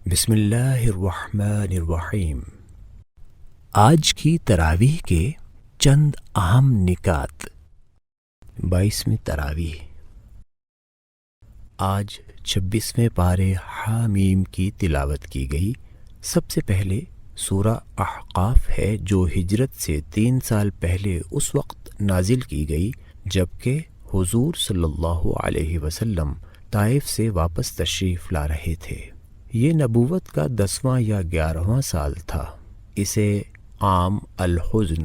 بسم اللہ الرحمن الرحیم۔ آج کی تراویح کے چند اہم نکات۔ 22ویں تراویح۔ آج 26ویں پارے حامیم کی تلاوت کی گئی۔ سب سے پہلے سورہ احقاف ہے جو ہجرت سے 3 سال پہلے اس وقت نازل کی گئی جبکہ حضور صلی اللہ علیہ وسلم طائف سے واپس تشریف لا رہے تھے۔ یہ نبوت کا 10واں یا 11واں سال تھا۔ اسے عام الحزن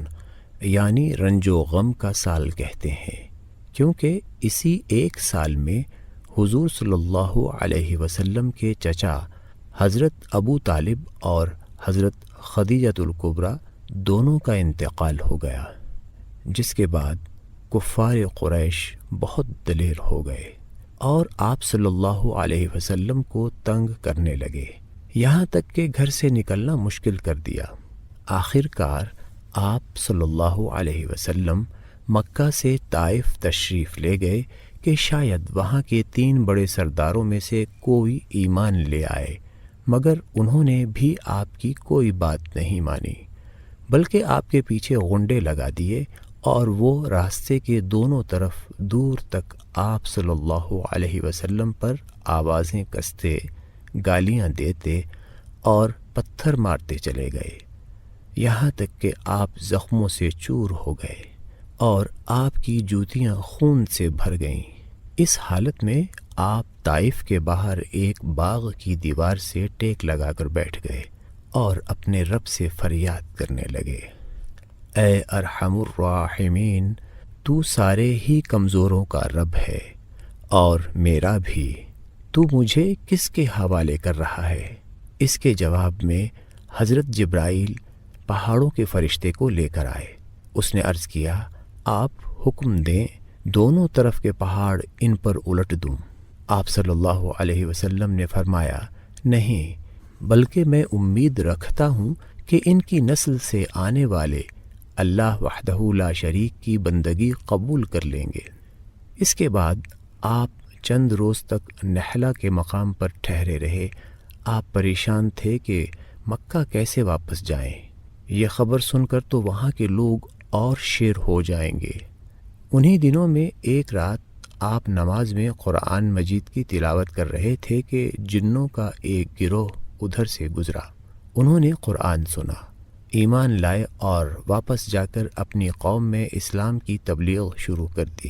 یعنی رنج و غم کا سال کہتے ہیں کیونکہ اسی ایک سال میں حضور صلی اللہ علیہ وسلم کے چچا حضرت ابو طالب اور حضرت خدیجۃ الکبریٰ دونوں کا انتقال ہو گیا، جس کے بعد کفار قریش بہت دلیر ہو گئے اور آپ صلی اللہ علیہ وسلم کو تنگ کرنے لگے، یہاں تک کہ گھر سے نکلنا مشکل کر دیا۔ آخر کار آپ صلی اللہ علیہ وسلم مکہ سے طائف تشریف لے گئے کہ شاید وہاں کے 3 بڑے سرداروں میں سے کوئی ایمان لے آئے، مگر انہوں نے بھی آپ کی کوئی بات نہیں مانی بلکہ آپ کے پیچھے غنڈے لگا دیے اور وہ راستے کے دونوں طرف دور تک آپ صلی اللہ علیہ وسلم پر آوازیں کستے، گالیاں دیتے اور پتھر مارتے چلے گئے، یہاں تک کہ آپ زخموں سے چور ہو گئے اور آپ کی جوتیاں خون سے بھر گئیں۔ اس حالت میں آپ طائف کے باہر ایک باغ کی دیوار سے ٹیک لگا کر بیٹھ گئے اور اپنے رب سے فریاد کرنے لگے، اے ارحم الراحمین، تو سارے ہی کمزوروں کا رب ہے اور میرا بھی، تو مجھے کس کے حوالے کر رہا ہے؟ اس کے جواب میں حضرت جبرائیل پہاڑوں کے فرشتے کو لے کر آئے۔ اس نے عرض کیا، آپ حکم دیں دونوں طرف کے پہاڑ ان پر الٹ دوں۔ آپ صلی اللہ علیہ وسلم نے فرمایا، نہیں، بلکہ میں امید رکھتا ہوں کہ ان کی نسل سے آنے والے اللہ وحدہ لا شریک کی بندگی قبول کر لیں گے۔ اس کے بعد آپ چند روز تک نحلہ کے مقام پر ٹھہرے رہے۔ آپ پریشان تھے کہ مکہ کیسے واپس جائیں، یہ خبر سن کر تو وہاں کے لوگ اور شیر ہو جائیں گے۔ انہی دنوں میں ایک رات آپ نماز میں قرآن مجید کی تلاوت کر رہے تھے کہ جنوں کا ایک گروہ ادھر سے گزرا۔ انہوں نے قرآن سنا، ایمان لائے اور واپس جا کر اپنی قوم میں اسلام کی تبلیغ شروع کر دی۔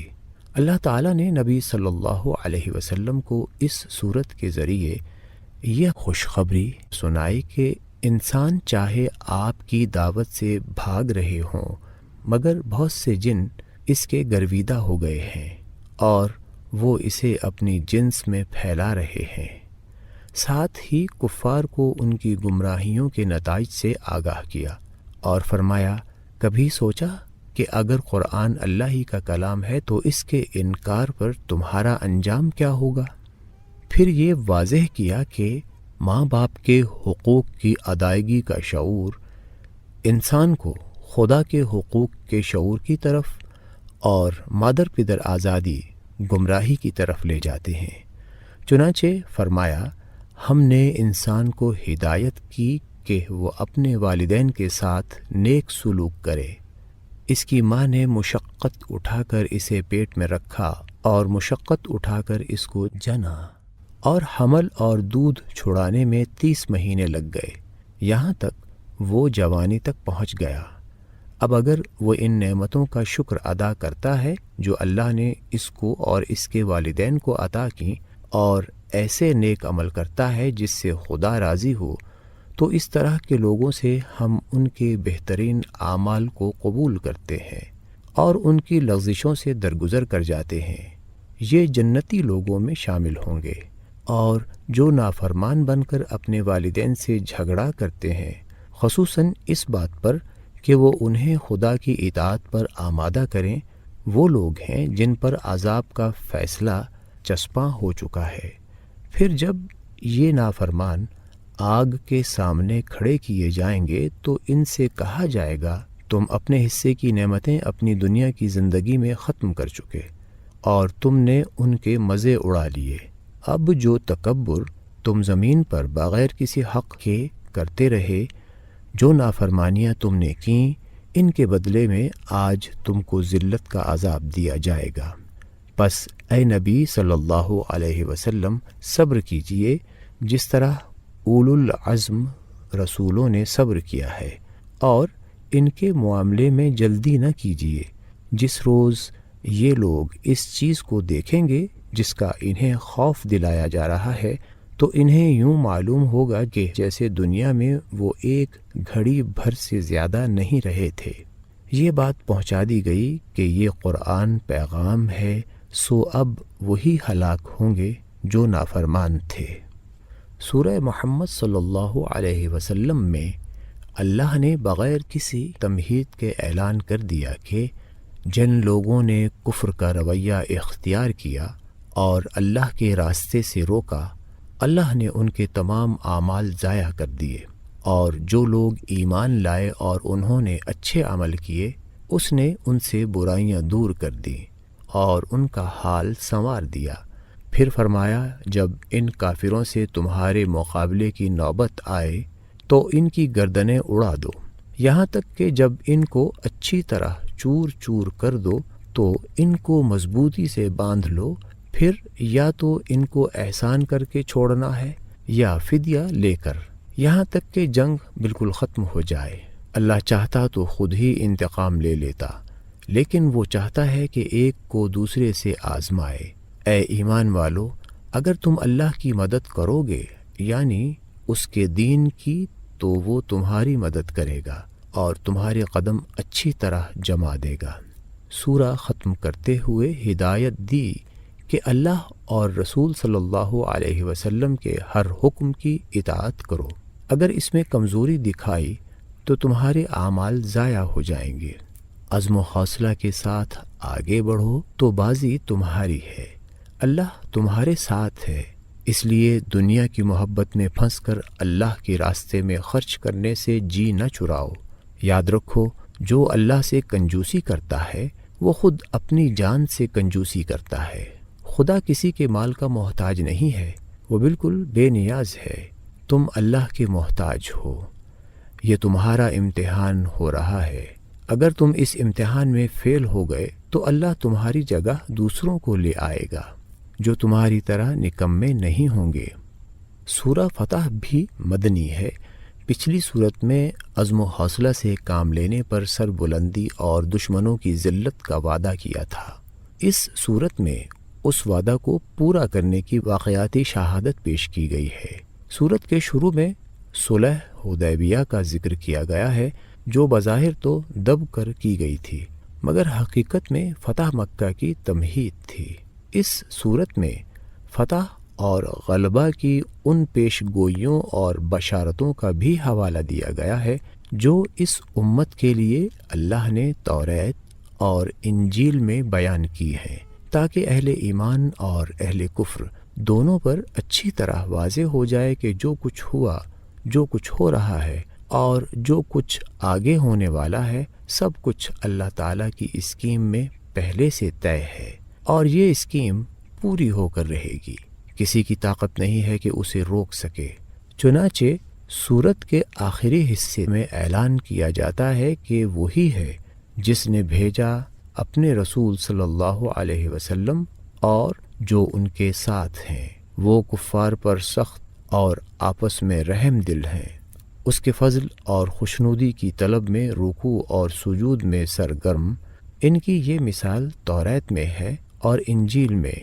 اللہ تعالیٰ نے نبی صلی اللہ علیہ وسلم کو اس صورت کے ذریعے یہ خوشخبری سنائی کہ انسان چاہے آپ کی دعوت سے بھاگ رہے ہوں مگر بہت سے جن اس کے گرویدہ ہو گئے ہیں اور وہ اسے اپنی جنس میں پھیلا رہے ہیں۔ ساتھ ہی کفار کو ان کی گمراہیوں کے نتائج سے آگاہ کیا اور فرمایا، کبھی سوچا کہ اگر قرآن اللہ ہی کا کلام ہے تو اس کے انکار پر تمہارا انجام کیا ہوگا؟ پھر یہ واضح کیا کہ ماں باپ کے حقوق کی ادائیگی کا شعور انسان کو خدا کے حقوق کے شعور کی طرف اور مادر پدر آزادی گمراہی کی طرف لے جاتے ہیں۔ چنانچہ فرمایا، ہم نے انسان کو ہدایت کی کہ وہ اپنے والدین کے ساتھ نیک سلوک کرے۔ اس کی ماں نے مشقت اٹھا کر اسے پیٹ میں رکھا اور مشقت اٹھا کر اس کو جنا اور حمل اور دودھ چھڑانے میں 30 مہینے لگ گئے، یہاں تک وہ جوانی تک پہنچ گیا۔ اب اگر وہ ان نعمتوں کا شکر ادا کرتا ہے جو اللہ نے اس کو اور اس کے والدین کو عطا کی اور ایسے نیک عمل کرتا ہے جس سے خدا راضی ہو، تو اس طرح کے لوگوں سے ہم ان کے بہترین اعمال کو قبول کرتے ہیں اور ان کی لغزشوں سے درگزر کر جاتے ہیں۔ یہ جنتی لوگوں میں شامل ہوں گے، اور جو نافرمان بن کر اپنے والدین سے جھگڑا کرتے ہیں، خصوصاً اس بات پر کہ وہ انہیں خدا کی اطاعت پر آمادہ کریں، وہ لوگ ہیں جن پر عذاب کا فیصلہ چسپاں ہو چکا ہے۔ پھر جب یہ نافرمان آگ کے سامنے کھڑے کیے جائیں گے تو ان سے کہا جائے گا، تم اپنے حصے کی نعمتیں اپنی دنیا کی زندگی میں ختم کر چکے اور تم نے ان کے مزے اڑا لیے، اب جو تکبر تم زمین پر بغیر کسی حق کے کرتے رہے، جو نافرمانیاں تم نے کیں ان کے بدلے میں آج تم کو ذلت کا عذاب دیا جائے گا۔ پس اے نبی صلی اللہ علیہ وسلم صبر کیجئے جس طرح اولو العزم رسولوں نے صبر کیا ہے، اور ان کے معاملے میں جلدی نہ کیجیے۔ جس روز یہ لوگ اس چیز کو دیکھیں گے جس کا انہیں خوف دلایا جا رہا ہے، تو انہیں یوں معلوم ہوگا کہ جیسے دنیا میں وہ ایک گھڑی بھر سے زیادہ نہیں رہے تھے۔ یہ بات پہنچا دی گئی کہ یہ قرآن پیغام ہے، سو اب وہی ہلاک ہوں گے جو نافرمان تھے۔ سورہ محمد صلی اللہ علیہ وسلم میں اللہ نے بغیر کسی تمہید کے اعلان کر دیا کہ جن لوگوں نے کفر کا رویہ اختیار کیا اور اللہ کے راستے سے روکا، اللہ نے ان کے تمام اعمال ضائع کر دیے، اور جو لوگ ایمان لائے اور انہوں نے اچھے عمل کیے اس نے ان سے برائیاں دور کر دیں اور ان کا حال سنوار دیا۔ پھر فرمایا جب ان کافروں سے تمہارے مقابلے کی نوبت آئے تو ان کی گردنیں اڑا دو، یہاں تک کہ جب ان کو اچھی طرح چور چور کر دو تو ان کو مضبوطی سے باندھ لو، پھر یا تو ان کو احسان کر کے چھوڑنا ہے یا فدیہ لے کر، یہاں تک کہ جنگ بالکل ختم ہو جائے۔ اللہ چاہتا تو خود ہی انتقام لے لیتا، لیکن وہ چاہتا ہے کہ ایک کو دوسرے سے آزمائے۔ اے ایمان والو، اگر تم اللہ کی مدد کرو گے یعنی اس کے دین کی، تو وہ تمہاری مدد کرے گا اور تمہارے قدم اچھی طرح جما دے گا۔ سورہ ختم کرتے ہوئے ہدایت دی کہ اللہ اور رسول صلی اللہ علیہ وسلم کے ہر حکم کی اطاعت کرو۔ اگر اس میں کمزوری دکھائی تو تمہارے اعمال ضائع ہو جائیں گے۔ عزم و حوصلہ کے ساتھ آگے بڑھو تو بازی تمہاری ہے، اللہ تمہارے ساتھ ہے۔ اس لیے دنیا کی محبت میں پھنس کر اللہ کے راستے میں خرچ کرنے سے جی نہ چراؤ۔ یاد رکھو جو اللہ سے کنجوسی کرتا ہے وہ خود اپنی جان سے کنجوسی کرتا ہے۔ خدا کسی کے مال کا محتاج نہیں ہے، وہ بالکل بے نیاز ہے، تم اللہ کے محتاج ہو۔ یہ تمہارا امتحان ہو رہا ہے، اگر تم اس امتحان میں فیل ہو گئے تو اللہ تمہاری جگہ دوسروں کو لے آئے گا جو تمہاری طرح نکمے نہیں ہوں گے۔ سورہ فتح بھی مدنی ہے۔ پچھلی صورت میں عزم و حوصلہ سے کام لینے پر سر بلندی اور دشمنوں کی ذلت کا وعدہ کیا تھا۔ اس صورت میں اس وعدہ کو پورا کرنے کی واقعاتی شہادت پیش کی گئی ہے۔ صورت کے شروع میں صلح حدیبیہ کا ذکر کیا گیا ہے، جو بظاہر تو دب کر کی گئی تھی مگر حقیقت میں فتح مکہ کی تمہید تھی۔ اس صورت میں فتح اور غلبہ کی ان پیش گوئیوں اور بشارتوں کا بھی حوالہ دیا گیا ہے جو اس امت کے لیے اللہ نے توریت اور انجیل میں بیان کی ہے، تاکہ اہل ایمان اور اہل کفر دونوں پر اچھی طرح واضح ہو جائے کہ جو کچھ ہوا، جو کچھ ہو رہا ہے اور جو کچھ آگے ہونے والا ہے، سب کچھ اللہ تعالیٰ کی اسکیم میں پہلے سے طے ہے، اور یہ اسکیم پوری ہو کر رہے گی۔ کسی کی طاقت نہیں ہے کہ اسے روک سکے۔ چنانچہ سورت کے آخری حصے میں اعلان کیا جاتا ہے کہ وہی ہے جس نے بھیجا اپنے رسول صلی اللہ علیہ وسلم اور جو ان کے ساتھ ہیں، وہ کفار پر سخت اور آپس میں رحم دل ہیں، اس کے فضل اور خوشنودی کی طلب میں رکوع اور سجود میں سرگرم۔ ان کی یہ مثال توریت میں ہے اور انجیل میں۔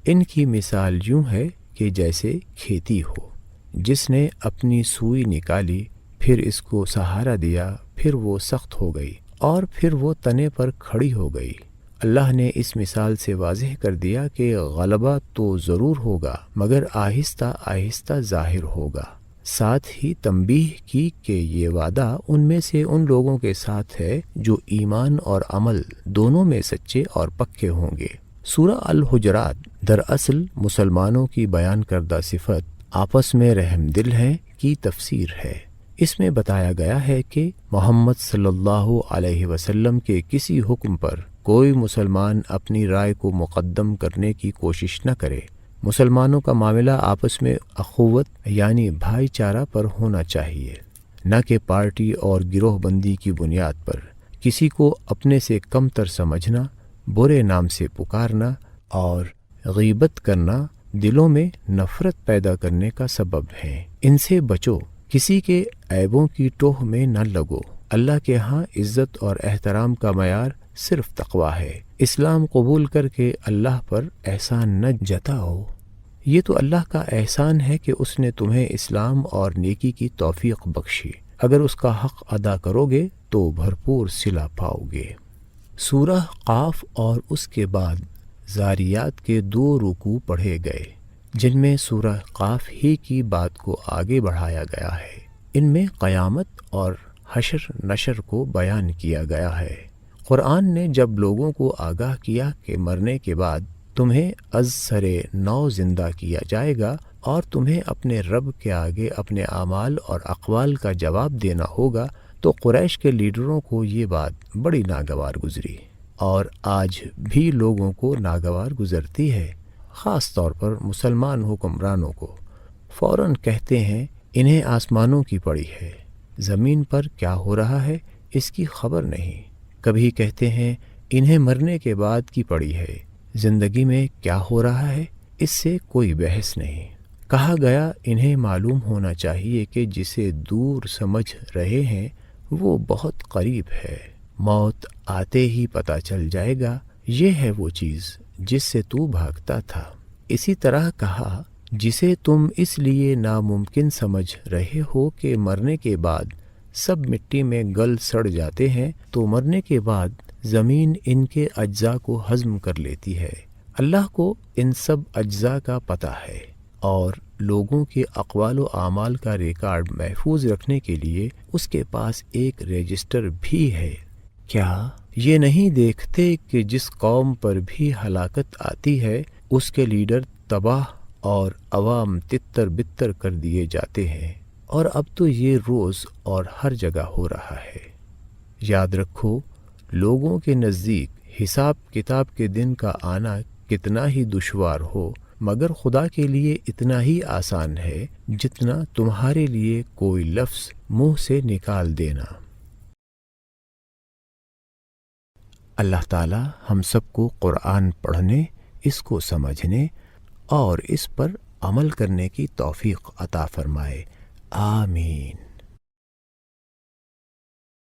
ان کی مثال یوں ہے کہ جیسے کھیتی ہو، جس نے اپنی سوئی نکالی، پھر اس کو سہارا دیا، پھر وہ سخت ہو گئی اور پھر وہ تنے پر کھڑی ہو گئی۔ اللہ نے اس مثال سے واضح کر دیا کہ غلبہ تو ضرور ہوگا مگر آہستہ آہستہ ظاہر ہوگا۔ ساتھ ہی تنبیہ کی کہ یہ وعدہ ان میں سے ان لوگوں کے ساتھ ہے جو ایمان اور عمل دونوں میں سچے اور پکے ہوں گے۔ سورہ الحجرات دراصل مسلمانوں کی بیان کردہ صفت آپس میں رحم دل ہیں کی تفسیر ہے۔ اس میں بتایا گیا ہے کہ محمد صلی اللہ علیہ وسلم کے کسی حکم پر کوئی مسلمان اپنی رائے کو مقدم کرنے کی کوشش نہ کرے۔ مسلمانوں کا معاملہ آپس میں اخوت یعنی بھائی چارہ پر ہونا چاہیے، نہ کہ پارٹی اور گروہ بندی کی بنیاد پر۔ کسی کو اپنے سے کم تر سمجھنا، برے نام سے پکارنا اور غیبت کرنا دلوں میں نفرت پیدا کرنے کا سبب ہے۔ ان سے بچو، کسی کے عیبوں کی ٹوہ میں نہ لگو۔ اللہ کے ہاں عزت اور احترام کا معیار صرف تقوی ہے۔ اسلام قبول کر کے اللہ پر احسان نہ جتاؤ۔ یہ تو اللہ کا احسان ہے کہ اس نے تمہیں اسلام اور نیکی کی توفیق بخشی۔ اگر اس کا حق ادا کرو گے تو بھرپور صلہ پاؤ گے۔ سورہ قاف اور اس کے بعد ذاریات کے 2 رکوع پڑھے گئے، جن میں سورہ قاف ہی کی بات کو آگے بڑھایا گیا ہے۔ ان میں قیامت اور حشر نشر کو بیان کیا گیا ہے۔ قرآن نے جب لوگوں کو آگاہ کیا کہ مرنے کے بعد تمہیں از سر نو زندہ کیا جائے گا اور تمہیں اپنے رب کے آگے اپنے اعمال اور اقوال کا جواب دینا ہوگا، تو قریش کے لیڈروں کو یہ بات بڑی ناگوار گزری، اور آج بھی لوگوں کو ناگوار گزرتی ہے، خاص طور پر مسلمان حکمرانوں کو۔ فوراً کہتے ہیں انہیں آسمانوں کی پڑی ہے، زمین پر کیا ہو رہا ہے اس کی خبر نہیں۔ کبھی کہتے ہیں انہیں مرنے کے بعد کی پڑی ہے، زندگی میں کیا ہو رہا ہے اس سے کوئی بحث نہیں۔ کہا گیا انہیں معلوم ہونا چاہیے کہ جسے دور سمجھ رہے ہیں وہ بہت قریب ہے، موت آتے ہی پتہ چل جائے گا، یہ ہے وہ چیز جس سے تو بھاگتا تھا۔ اسی طرح کہا جسے تم اس لیے ناممکن سمجھ رہے ہو کہ مرنے کے بعد سب مٹی میں گل سڑ جاتے ہیں، تو مرنے کے بعد زمین ان کے اجزاء کو ہضم کر لیتی ہے۔ اللہ کو ان سب اجزاء کا پتہ ہے، اور لوگوں کے اقوال و اعمال کا ریکارڈ محفوظ رکھنے کے لیے اس کے پاس ایک رجسٹر بھی ہے۔ کیا یہ نہیں دیکھتے کہ جس قوم پر بھی ہلاکت آتی ہے اس کے لیڈر تباہ اور عوام تتر بتر کر دیے جاتے ہیں، اور اب تو یہ روز اور ہر جگہ ہو رہا ہے۔ یاد رکھو، لوگوں کے نزدیک حساب کتاب کے دن کا آنا کتنا ہی دشوار ہو، مگر خدا کے لیے اتنا ہی آسان ہے جتنا تمہارے لیے کوئی لفظ منہ سے نکال دینا۔ اللہ تعالی ہم سب کو قرآن پڑھنے، اس کو سمجھنے اور اس پر عمل کرنے کی توفیق عطا فرمائے۔ آمین۔